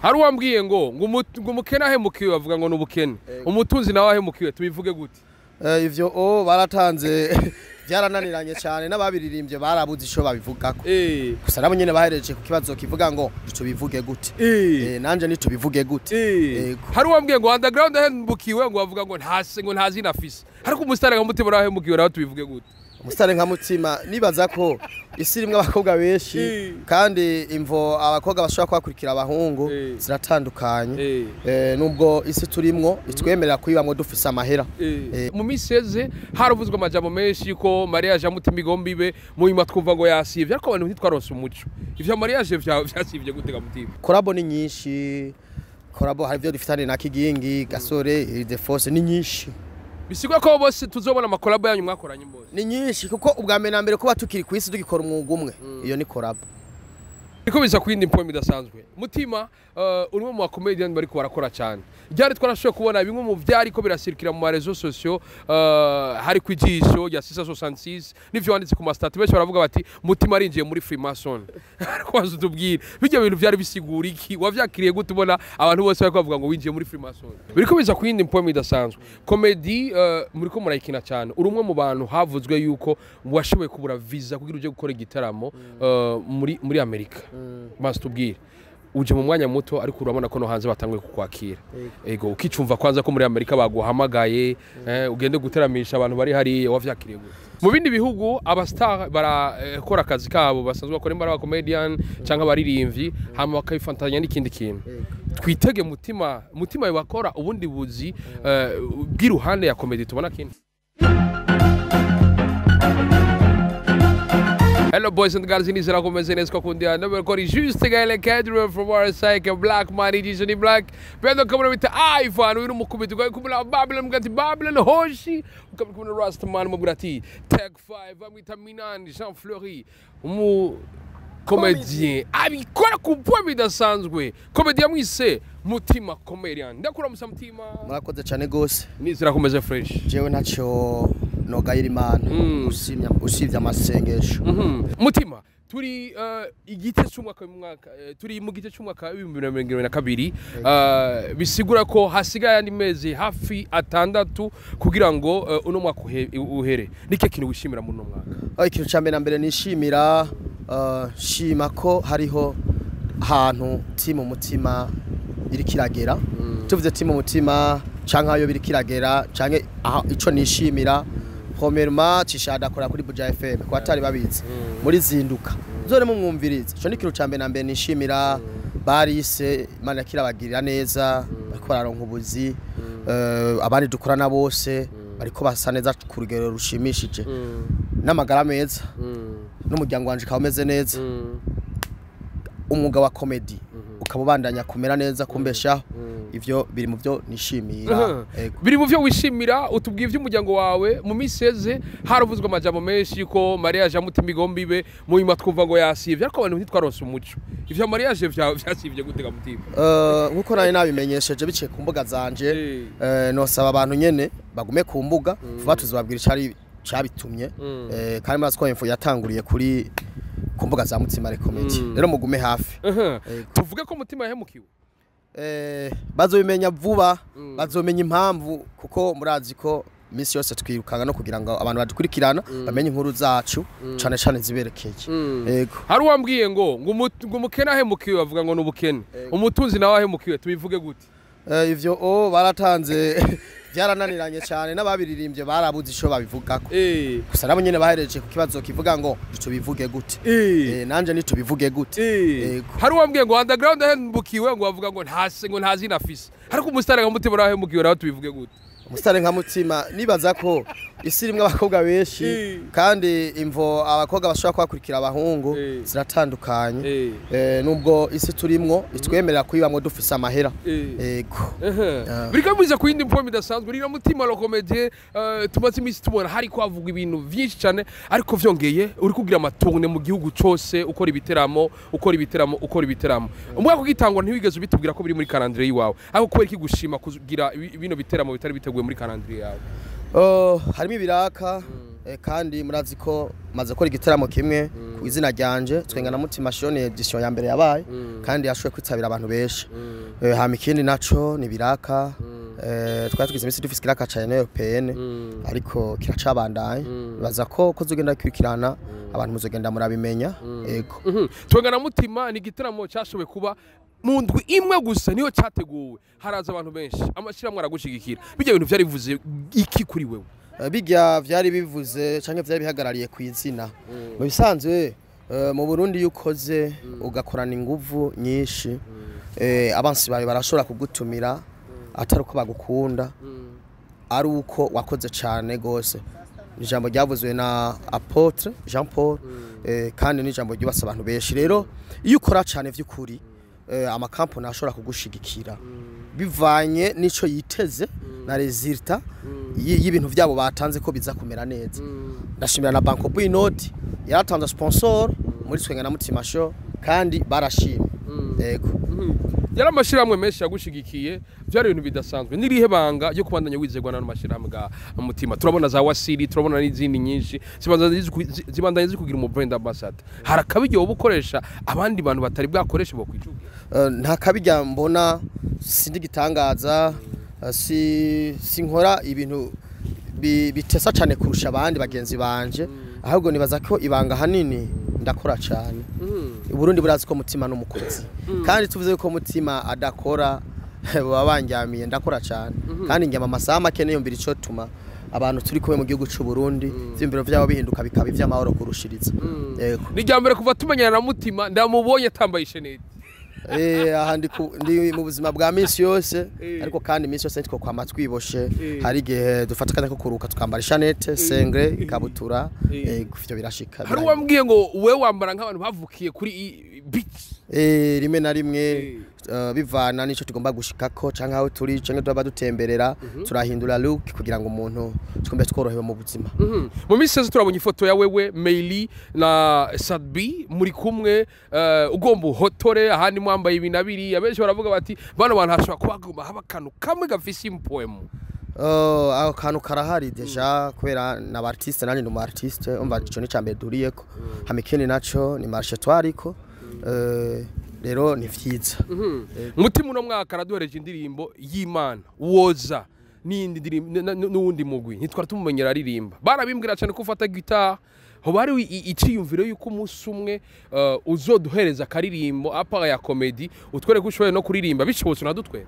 Hari wambwiye ngo umukene ahemukiwe bavuga ngo n'ubukene. Umutunzi nawe ahemukiwe tubivuge gute? Ivyo baratanze byarananiranye cyane n'ababiririmbye barabuze ico babivugako. Gusa nabo nyene bahereje ku kibazo kivuga ngo tubivuge gute. Nanje ni tubivuge gute. Hari wambwiye ngo underground ahemukiwe ngo bavuga ngo ntazi nafise. Ariko umusitari nka Mutima ahemukiwe nawe tubivuge gute? Umusitari nka Mutima nibaza ko isi rimwe abakobwa benshi kandi imvo abakobwa bashobora kwakurikira abahungu ziratandukanye. Nubwo isi turimwo itwemerera kuyibamwe dufise amahera. Mu miseze haravuzwe amajambo menshi ko mariage Mutima igombibe mu nyuma twumva ngo yasivye ariko abantu ntitwarose umuco. Ivyo mariage vyasivye gutega Mutima. Korabo ni nyinshi. Korabo hari byo dufitane na Kigingi, Gasore, ildephonse ni nyinshi. Bisigwa ko bose tuzobona amakolabo yanyu mwakoranye mbose. Ni nyinshi kuko ubwa mbere na mbere kuba tukiri kwisi dugikora umwuga umwe. Iyo ni korabo. Niko biza kwindi point bidasanzwe. Mutima urimo mu comedian bari ko barakora cyane. Ryari twarashoye kubona bimwe mu vyari ko birasirikira mu marezo sociaux hari kwijisho ya 666 nivyo wanditse ku mastat benshi baravuga bati Mutima arinjiye muri Freemason. Ariko bazutubwira bijya bintu vyari bisigura iki wavyakiriye gute ubona abantu bose bari bavuga ngo winjiye muri Freemason. Biriko biza kwindi point bidasanzwe. Comedy muri ko murayikina cyane. Urumwe mu bantu havuzwe yuko washoboye kubura visa kugira uje gukora igitaramo muri Amerika. Bastubwira uje mu mwanya muto ariko urabona ko no hanze batanguye kukwakira. Ego ukicumva kwanza ko muri Amerika baguhamagaye ugende guteramisha abantu bari hari wavyakiriye gute? Mu bindi bihugu abastar barakora akazi kabo basanzwe bakora imbara comedian canka baririmvyi hama bakayifantanya n'ikindi kintu. Twitege Mutima bakora ubundi buzi bw'iruhande ya comedy tubona kindi. Hello boys and girls, inizera komeze neza kundia number kori juste gale cadre from our side black money Disney black pendo kamera bita iPhone uri mukubiti kwa kumula Babylon mugati Babylon hoshi ukamukubona Rastaman mugati Tech 5 amita Minan Jean Fleury umu comédien abikora ku point bidasanzwe comédien mwise Mutima comedian ndakura Mutima murakoze cyane gose nizera komeze fresh jewe naco nogayira Imana usivye amasengesho. Mutima turi igite cy'umwaka turi mu gite cy'umwaka 2022 bisigura ko hasigaye andi mezi hafi atandatu kugira ngo uno mwaka uhere nike kintu wishimira mu no mwaka? Ikintu cyambere na mbere nishimira shima ko hariho ahantu timu Mutima iri kiragera. Tuvuze timu Mutima canka ayo biri kiragera canke ico nishimira Homerma cishada kora kuri Buja FM kwa atari babizi muri zinduka zore mu mwumviriza ico ni kintu cyambere na mbere nishimira barise Imana kirabagirira neza bariko bararonka ubuzi abandi dukorana bose bariko basa neza ku rugero rushimishije n'amagara meza n'umuryango wanje kawumeze neza umwuga wa comedy ukabubandanya kumera neza kumbeshaho ivyo biri mu byo nishimira. Biri mu byo wishimira utubwiye ivy'umuryango wawe mu miseze haravuzwe amajambo menshi ko mariage Mutima igombibe mu nyuma twumva ngo yasivye ariko abantu ntitwarose umuco. Ivyo mariage vyasivye gutega Mutima? Nkuko nari nabimenyesheje biciye ku mbuga zanje nosaba abantu nyene bagume ku mbuga vuba tuzobabwira icari cabitumye kandi masko info yatanguriye kuri ku mbuga za Mutima comedy rero mugume hafi. Tuvuge ko Mutima yahemukiwe bazobimenya vuba bazomenya impamvu kuko murazi ko misi yose twirukanga no kugira ngo abantu badukurikirana bamenye inkuru zacu cyane cyane ziberekeye. Yego hari wambwiye ngo umukene ahemukiwe bavuga ngo n'ubukene umutunzi nawe ahemukiwe tubivuge gute? Ivyo baratanze byarananiranye cyane n'ababiririmbye barabuze ico babivugako. Gusa nabo nyene bahereje ku kibazo kivuga ngo tubivuge gute. Nanje ni tubivuge gute. Hari wambwiye ngo underground ahemukiwe ngo bavuga ngo ntazi nafise. Ariko umusitari nka Mutima ahemukiwe nawe tubivuge gute? Umusitari nka Mutima nibaza ko isi rimwe abakobwa benshi kandi imvo abakobwa bashobora kwakurikira abahungu ziratandukanye. Nubwo isi turimwo itwemerera kuyibamwe dufise amahera. Ego biriko biza kwindi point bidasanzwe rira Mutima lo comédien tumaze imisi tubona hari kwavuga ibintu vyinshi cyane ariko vyongeye uri kugira amatourne mu gihugu cyose ukora ibiteramo umwaka ugitangwa ntiwigeze ubitubwira ko biri muri calendrier yiwawe ariko kubera iki gushima kugira ibino biteramo bitari biteguye muri calendrier yawe? Harimo ibiraka kandi murazi ko maze gukora igitaramo kimwe ku izina ryanje twenga na Mutima Shone edition ya mbere yabaye kandi yashoboye kwitabira abantu benshi hama ikindi naco ni biraka twari tugize imisi dufise kiraka cyane européenne ariko kiracabandanye baza ko zogenda kwikirana abantu muzogenda murabimenya yego twenga na Mutima ni igitaramo cyashoboye kuba mu ndwi imwe gusa niyo cyateguwe haraza abantu benshi amashiramwe aragushigikira bijya ibintu byari bivuze iki kuri wewe bijya byari bivuze canke byari bihagarariye ku izina mu bisanzwe mu Burundi yukoze ugakorana inguvu nyinshi abansi bawe barashobora kugutumira atari uko bagukunda ari uko wakoze cyane gose ijambo ryavuzwe na Apotre Jean Paul kandi ni ijambo ryubasa abantu benshi rero iyo ukora cyane vy'ukuri amakampani ashobora kugushigikira bivanye nico yiteze na resultat y'ibintu byabo batanze ko biza kumera neza ndashimira na Banco Bwinoti yaratanze sponsor muri twenga na Mutima Show kandi barashimye yego yari amashiramwe menshi yagushigikiye byari ibintu bidasanzwe nirihe banga yo kubandanya wizegwa na amashiramwe ga Mutima turabona za Wasiri turabona n'izindi nyinshi zibandanye zikugira mu brand ambassador harakabijyo ubukoresha abandi bantu batari bwakoresha bo kwicugira nta kabijya mbona sindi gitangaza sinkora ibintu bitesa cyane kurusha abandi bagenzi banje ahubwo nibaza ko ibanga hanini ndakora cyane Burundi burazi ko Mutima n'umukozi kandi tuvuze ko Mutima adakora babanjyamiye ndakora cyane kandi njyama amasaha make niyo mbiri cyo tuma abantu turi kumwe mu gihugu cy'u Burundi vy'imbiro byabo bihinduka bikaba ivy'amahoro kurushiriza yego ni jambere kuva tumenyana na Mutima ndamubonye tambaye ishenete aha ndi mu buzima bwa minsi yose ariko kandi minsi yose nitwo kwa matwiboshe hari gihe dufata kandi ko kuruka tukambara ishanete sengre ikabutura ivyo birashika hari wambwiye ngo we wambara nk'abantu bavukiye kuri beach rimwe na rimwe bivana nico tugomba gushikako canke aho turi canke tuba dutemberera turahindura look kugira ngo umuntu tukombe tworohewe mu buzima mu minsi yose turabonye ifoto ya wewe Meili na Sadbi muri kumwe ugomba hotore ahandi mwambaye ibinabiri abenshi baravuga bati bano bantu hashobora kubaguma haba kanu kamwe gafise impoemo aho kantu karahari deja kubera na artiste nanje ndi artiste umva ico ni cyambere duriyeko hamikene naco ni marché twariko rero ni vyiza Mutima uno mwaka araduhereje indirimbo y'Imana woza n'uwundi mugwi ntitwara tumumenyera aririmba barabimbwira cyane ko ufata guitar ho bari iciyumviro yuko umunsi umwe uzoduhereza karirimbo apa ya comedy utwere ko ushoboye no kuririmba bishobotse nadutwe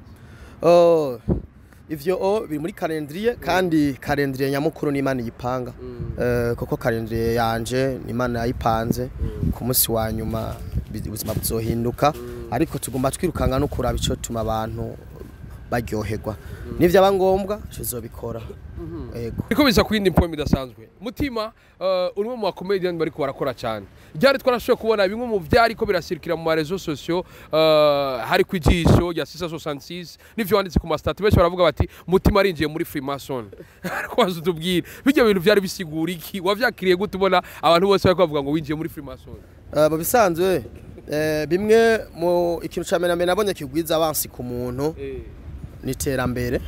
ivyo biri muri calendrier kandi calendrier nyamukuru ni Imana yipanga koko calendrier yanje ni Imana yayipanze ku munsi wa nyuma ubuzima buzohinduka ariko tugomba twirukanga no kuraba ico tuma abantu baryoherwa nivyo abangombwa tuzobikora yego iko biza kwindi point bidasanzwe Mutima urimo mu comedian bari ko barakora cyane ryari twarashoye kubona bimwe mu byari ko birasirikira mu réseaux sociaux hari kwijisho ya 666 nivyo wanditse ku master benshi baravuga bati Mutima arinjiye muri Freemason ariko bazutubwira bijya bintu byari bisigura iki wavyakiriye gutubona abantu bose bari bavuga ngo winjiye muri Freemason bisanzwe bimwe mu ikintu cyamename nabonye kigwiza abansi ku muntu niterambere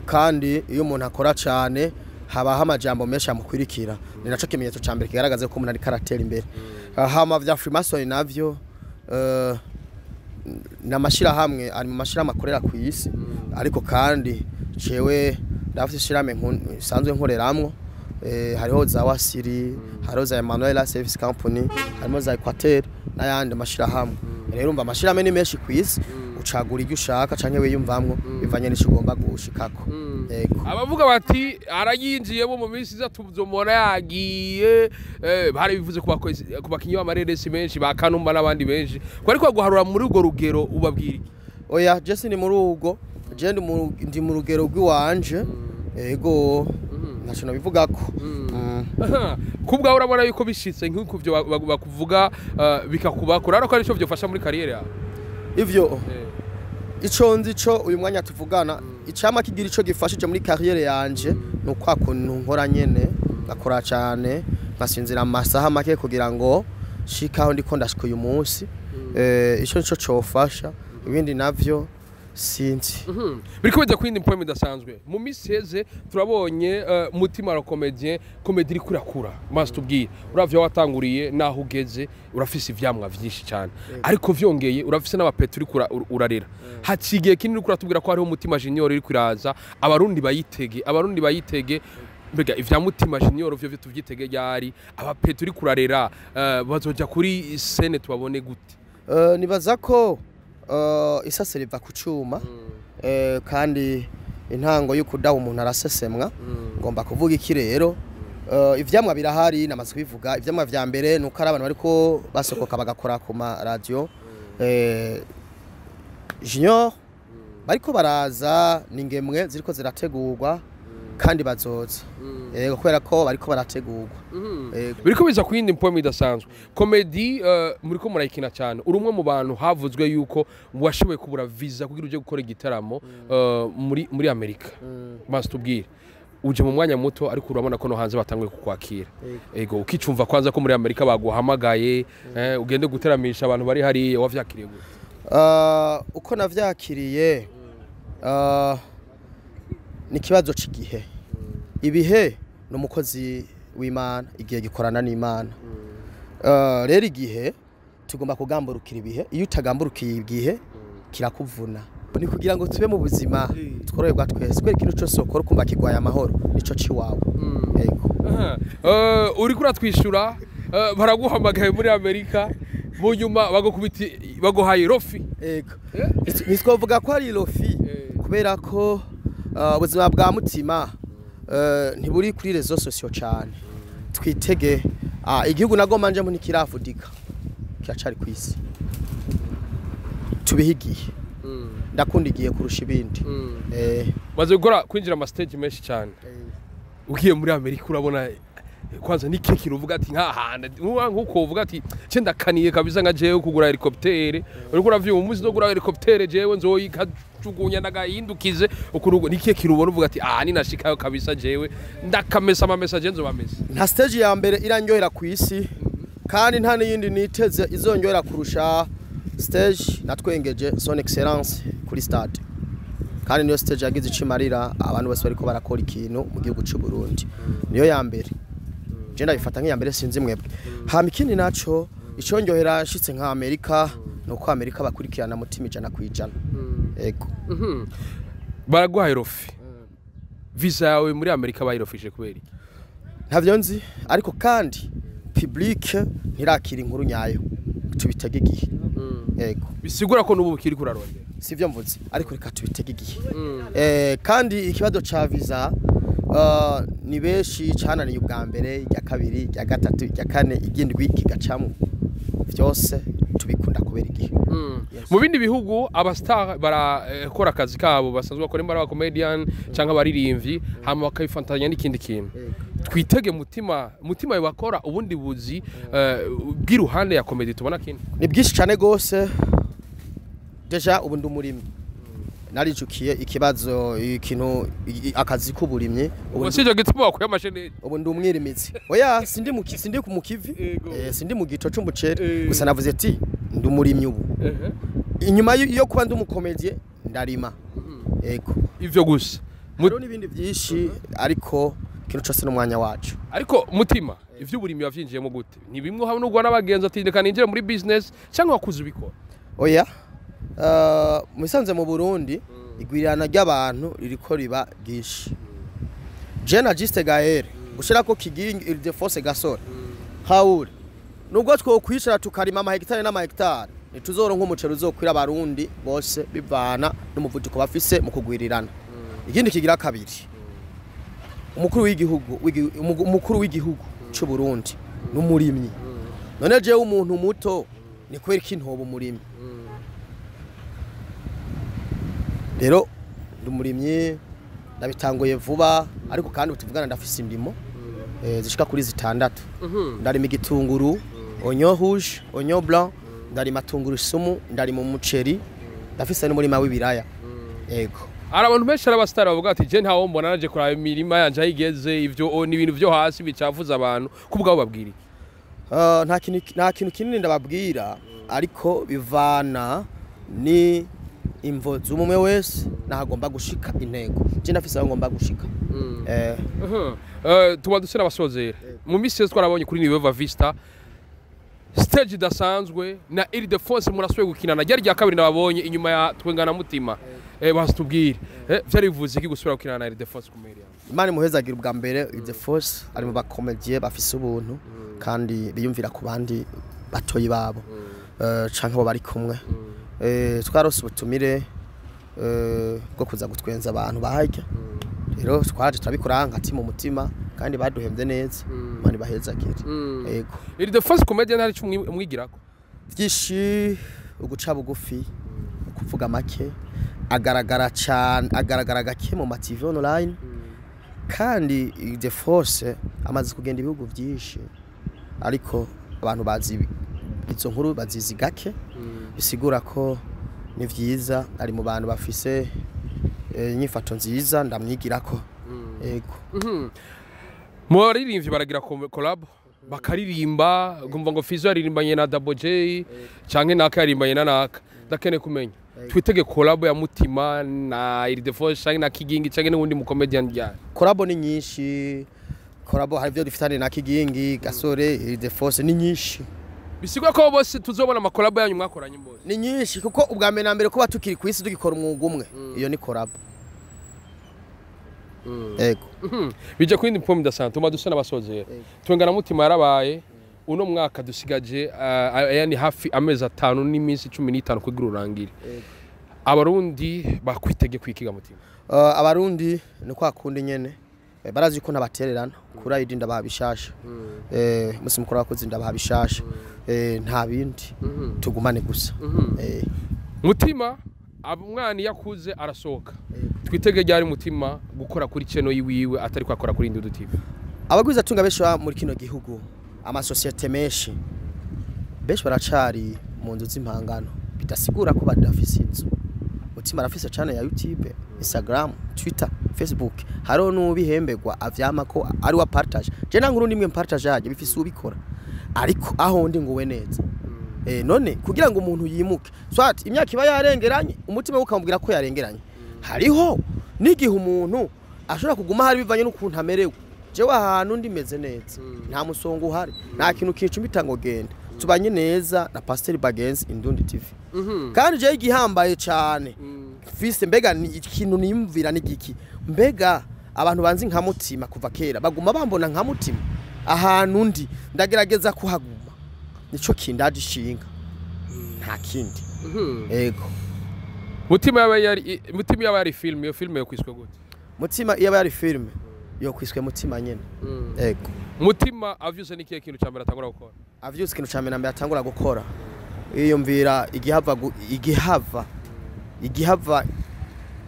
kandi iyo umuntu akora cyane haba amajambo menshi amukwirikira ni naco kimenyetso cyambere kigaragaza ko umuntu ari karatera imbere hama vya Freemason navyo namashira hamwe ari mu mashira makorera ku isi ariko kandi cewe ndafite shirame sanzwe nkoreramwo hariho za Wasiri hariho za Emmanuel Service Company harimo za Equateur n'ayandi mashira hamwe rero umva mashira ni menshi ku isi ucagura ibyo ushaka canke we yumvamwo bivanye n'icyo ugomba gushikako yego abavuga bati arayinjiyemo mu minsi za tuzomona yagiye bari bivuze ku bakinyi b'amareresi menshi bakanumba n'abandi benshi ko ariko guharura muri ugo rugero ubabwira oya Jesse ni muri ugo je ndi mu rugero rw'iwanje yego nashino bivugako kubwa urabona yuko bishitse nk'uko byo bakuvuga bikakubakura ariko arico byofasha muri career yawe ivyo ico nzico uyu mwanya tuvugana icama kigira ico gifashije muri career yanje no kwakuntu nkora nyene ngakora cyane ngasinzira amasaha make kugira ngo shikaho ndiko ndashika uyu munsi ico nico cofasha ibindi navyo sinzi biriko bijya kwindi point idasanzwe mu miseze turabonye mutima la comedian comedy iri kurakura maze tubwire uravye watanguriye naho ugeze urafise ivyamwa vyinshi cyane ariko vyongeye urafise n'abapeti uri urarera hacigiye kinini kuratubwira ko hariho mutima junior iri kuraza abarundi bayitege mbega ivya mutima junior vyo tuvyitege ryari abapeti uri kurarera bazoja kuri scene tubabone gute nibaza ko isase riva ku cuma kandi intango y'ukudaha umuntu arasesemwa ngomba kuvuga iki rero ivyamwa birahari namaze kubivuga ivyamwa vya mbere nuko ari abantu bariko basokoka bagakora ku ma radio junior bariko baraza ningemwe ziriko zirategurwa kandi bazoza kubera ko bariko barategurwa biriko biza kwindi point idasanzwe comedy muriko murayikina cyane urumwe mu bantu havuzwe yuko washoboye kubura visa kugira uje gukora igitaramo muri Amerika maze tubwire uje mu mwanya muto ariko urabona ko no hanze batanguye kukwakira ego ukicumva kwanza ko muri Amerika baguhamagaye ugende guteramisha abantu bari hari wavyakiriye gute uko navyakiriye ni kibazo cigihe ibihe no mukozi w'Imana igihe gikorana n'Imana rero igihe tugomba kugamburukira ibihe iyo utagamburukiye igihe kirakuvuna ni kugira ngo tube mu buzima tworoherwa twese kwera ikintu cyose ukora ukumva kigwaye amahoro nico ciwawe yego uri kuratwishura baraguhamagaye muri Amerika mu nyuma baguhaye rofi yego nitwovuga ko ari rofi kubera ko ubuzima bwa mutima ntiburi kuri rezo sosiyo cyane twitege igihugu nagomba njemo ntikirafudika kiracari ku isi tubihigiye ndakunda igiye kurusha ibindi maze gukora kwinjira ama stage menshi cyane ugiye muri Amerika urabona kwanza ni keki uvuga ati nkahanda nkuko uvuga ati cenda kaniye kabisa nka jewe kugura helicopter uriko uravyuma umuzi no kugura helicopter jewe nzoyikajugunya ndagahindukize ukurugo ni keki rubona uvuga ati ni nashikayo kabisa jewe ndakamesa ama message nzo bameze nta stage ya mbere irandyohera ku isi kandi nta n'iyindi niteze izongera kurusha stage natwengeje son excellence kuri stade kandi niyo stage yagize icimarira abantu bose bariko barakora ikintu mu gihugu cy'u Burundi niyo ya mbere jenda bifata nk'iya mbere sinzi mwebwe hama ikindi naco iconyohera shitse nka Amerika nuko Amerika bakurikirana mutima ijana kwijana ego baraguhaye rofi visa yawe muri Amerika bayirofije kubera ntavyo nzi ariko kandi public ntirakira inkuru nyayo tubitege igihe ego bisigura ko nubu bukiri kurarondera sivyo mvuze ariko reka tubitege igihe kandi ikibazo ca visa ni beshi cananiye ubwa mbere ya kabiri ya gatatu ya kane igindwi kigacamo byose tubikunda kubera igihe mu bindi bihugu abastar barakora akazi kabo basanzwe bakora imbara comedian cyangwa baririmvyi hama bakayifantanya n'ikindi kintu twitege mutima bakora ubundi buzi bw'iruhande ya comedy tubona kintu ni bwishi cyane gose deja ubundi umurimi narijukiye ikibazo ikintu akazi kuburimye ubusije gituma bakuye amashene ubundi umwirimitsi oya sindi ku kivi sindi mu gito c'umucere gusa navuze ati ndi umurimyi ubu inyuma yo kuba ndi umukomedie ndarima yego ivyo gusa muro nibindi byinshi ariko kintu cyose n'umwanya wacu ariko mutima ivyo uburimyi yavyinjiyemo gute ni bimwe hamwe n'ugwa n'abagenzi ati ndeka ninjire muri business cyangwa wakuze ubikora oya musanze mu Burundi igwirirana ry'abantu ririko riba gishi Jena Juste Gaere gushira ko kigingi ildephonsecomedian haure nubwo twokwishira tukarima ama hectare n'ama hectare nituzoronka umucero uzokwira abarundi bose bivana n'umuvuduko bafise mu kugwirirana ikindi kigira kabiri umukuru w'igihugu cy'u Burundi n'umurimyi none je umuntu muto ni kwera kintobo umurimyi rero ndumurimye ndabitangoye vuba ariko kandi utuvugana ndafise indimo zishika kuri 6 ndarima igitunguru onyo rouge onyo blanc ndarima tungurusumu ndarima umuceri ndafise n'umurima w'ibiraya yego abantu benshi arabastar bavuga ati je ntawo mbona naje kuraba imirima yanje ayigeze ivyo ni ibintu byo hasi bicavuza abantu kubwabo babwira nta kintu kinini ndababwira ariko bivana ni imvo z'umwe wese nahagomba gushika intego je ndafise aho ngomba gushika tuba dusera abasozera mu misi yose twarabonye kuri Nabuze VISA stage idasanzwe na ildephonse murashoboye gukinana ryari rya kabiri nababonye inyuma ya twengana mutima basitubwire vyari bivuze iki gusubira gukinana na ildephonsecomedian Imana muhezagira ubwa mbere ildephonse ari mu bakomediye bafise ubuntu kandi biyumvira ku bandi batoyi babo canke abo bari kumwe twarose ubutumire bwo kuza gutwenza abantu bahajya rero twaje turabikora nkati mu mutima kandi baduhembye neza Imana bahezagire yego ildephonsecomedian hari cyo mwigirako byinshi uguca bugufi kuvuga make agaragara cyane agaragara gake mu TV online kandi ildephonse amaze kugenda ibihugu byinshi ariko abantu bazi izo nkuru bazizi gake bisigura ko ni vyiza ari mu bantu bafise inyifato nziza ndamwigirako yego mu baririmbyi baragira collab bakaririmba gumva ngo Fizo yaririmbanye na Double J canke naka yaririmbanye na naka ndakene kumenya twitege collab ya Mutima na ildephonse canke na Kigingi canke n'undi mu comedian ryari collab ni nyinshi collab hari byo dufitane na Kigingi Gasore ildephonse ni nyinshi bisigwa ko bose tuzobona amakolabo yanyu mwakoranye mbose ni nyinshi kuko ubwa mbere na mbere kuba tukiri ku isi tugikora umwuga umwe iyo ni collab yego bije kwindi pomme de santé tuma dusana basozera twengana mutima yarabaye uno mwaka dusigaje yani hafi amezi 5 n'iminsi 15 kugira urangire abarundi bakwitege kwikiga mutima abarundi ni kwa kundi nyene barazi ko nabatererana kura idinda babishasha musi mukora wakoze ndababishasha nta bindi tugumane gusa mutima umwana yakuze arasohoka twitege ryari mutima gukora kuri channel yiwiwe atari kwakora kuri Ndudu TV abagwiza tunga besha muri kino gihugu ama societe menshi besh baracari mu nzu z'impangano bidasigura ko badafise inzu mutima arafise channel ya YouTube Instagram Twitter Facebook haro n'ubihembegwa avyama ko ari wa partage je nankuru nimwe partage yaje bifise ubikora ariko aho ndi nguwe neza none kugira ngo umuntu yimuke swat imyaka iba yarengeranye umutima ukamubwira ko yarengeranye hariho nigihe umuntu ashobora kuguma hari bivanye n'ukuntu amerewe jewe ahantu ndimeze neza nta musongo uhari nta kintu kicumi tango genda tubanye neza na Pastor Bagenzi Indundi TV kandi je igihambaye cyane fise mbega ni ikintu nimvira n'igiki mbega abantu banzi nka mutima kuva kera baguma bambona nka mutima ahantu ndi ndagerageza kuhaguma nico kindaje shinga nta kindi yego mutima yaba yari film yo film yo kwiswe gute mutima yaba yari film yo kwiswe mutima nyene yego mutima avyuse nikiye kintu cyambere atangura gukora avyuse kintu cyambere nambere atangura gukora iyo mvira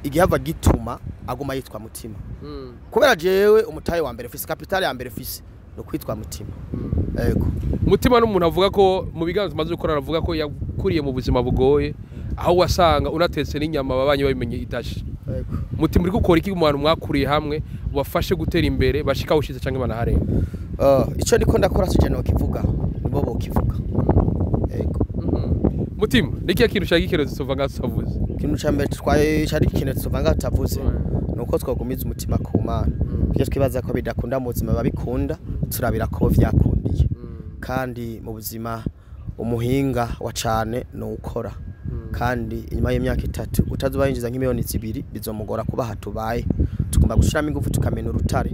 igihava gituma aguma yitwa mutima kubera jewe umutaye wa mbere fise capital ya mbere fise no kwitwa mutima yego mutima n'umuntu avuga ko mu biganza maze gukora avuga ko yakuriye mu buzima bugoye aho wasanga unatetse n'inyama babanye babimenye idashi yego mutima uri gukora iki mu bantu mwakuriye hamwe bafashe gutera imbere bashika ushize canke banaharenga ico niko ndakora sije no kivuga nibo bo kivuga yego mutima niki kintu cyagikero zisovanga savuze kintu cyambere twaye cyari kintu zisovanga tavuze nuko twagumiza umutima ku Mana byo twibaza ko bidakunda mu buzima babikunda turabira ko vyakundiye kandi mu buzima umuhinga wa cane no ukora kandi inyuma y'imyaka 3 utazubayinjiza nk'imiliyoni 2 bizomugora kuba hatubaye tugomba gushiramo ingufu tukamena urutare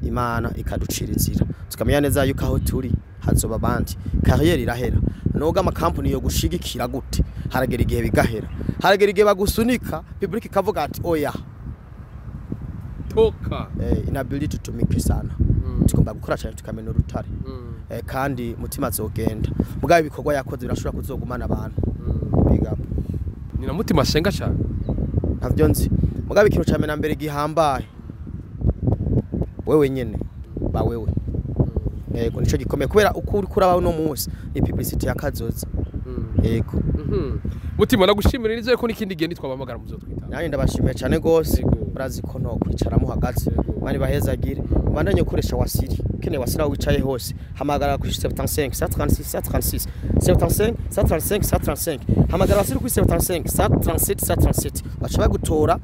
Imana ikaducira inzira tukamenya neza yuko aho turi hazoba bandi carrière irahera noga amakampani yo gushigikira gute haragera igihe bigahera haragera igihe bagusunika public kavuga ati oya toka inability to make sana tugomba gukora cyane tukamena urutare kandi mutima azogenda mugabe ibikorwa yakoze birashobora kuzogumana abantu biga ni na mutima senga cyane ntavyo nzi mugabe ikintu cyamena mbere gihambaye wewe nyene ba wewe yego nico gikomeye kubera ukuri kurabaho no munsi ni publicity yakazoza yego mutima nagushimira nizeye ko nikindi gihe nitwabamagara muzotwita nanye ndabashimiye cyane gose urazi ko no kwicaramo hagati mani bahezagire bandanye ukoresha wasiri ukeneye wasira wicaye hose hamagara kuri 75 136 136 75 135 135 hamagara wasira kuri 75 137 137 bacha bagutora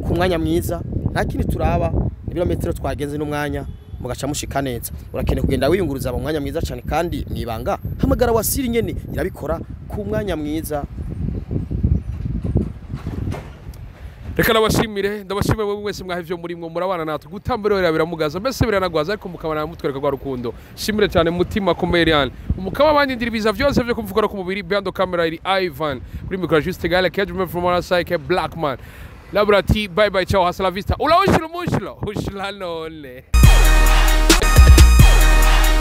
ku mwanya mwiza nta kindi turaba ibirometero twagenze n'umwanya mugaca mushika neza urakeneye kugenda wiyunguruza mu mwanya mwiza cyane kandi nibanga hamagara wasira ingene irabikora ku mwanya mwiza. Reka ndabashimire wowe wese mwahivyo muri mwo murabana natwe gutambirorera biramugaza mbese biranagwaza ariko mukabana mutwereka kwa rukundo. Shimire cyane mutima comedian umukaba banyindira ibiza byose byo kumvukora ku mubiri behind camera iri Ivan kuri micro juste gale Kedman from our side Blackman Labrati bye bye ciao hasta la vista ula ushilo mushilo ushila none.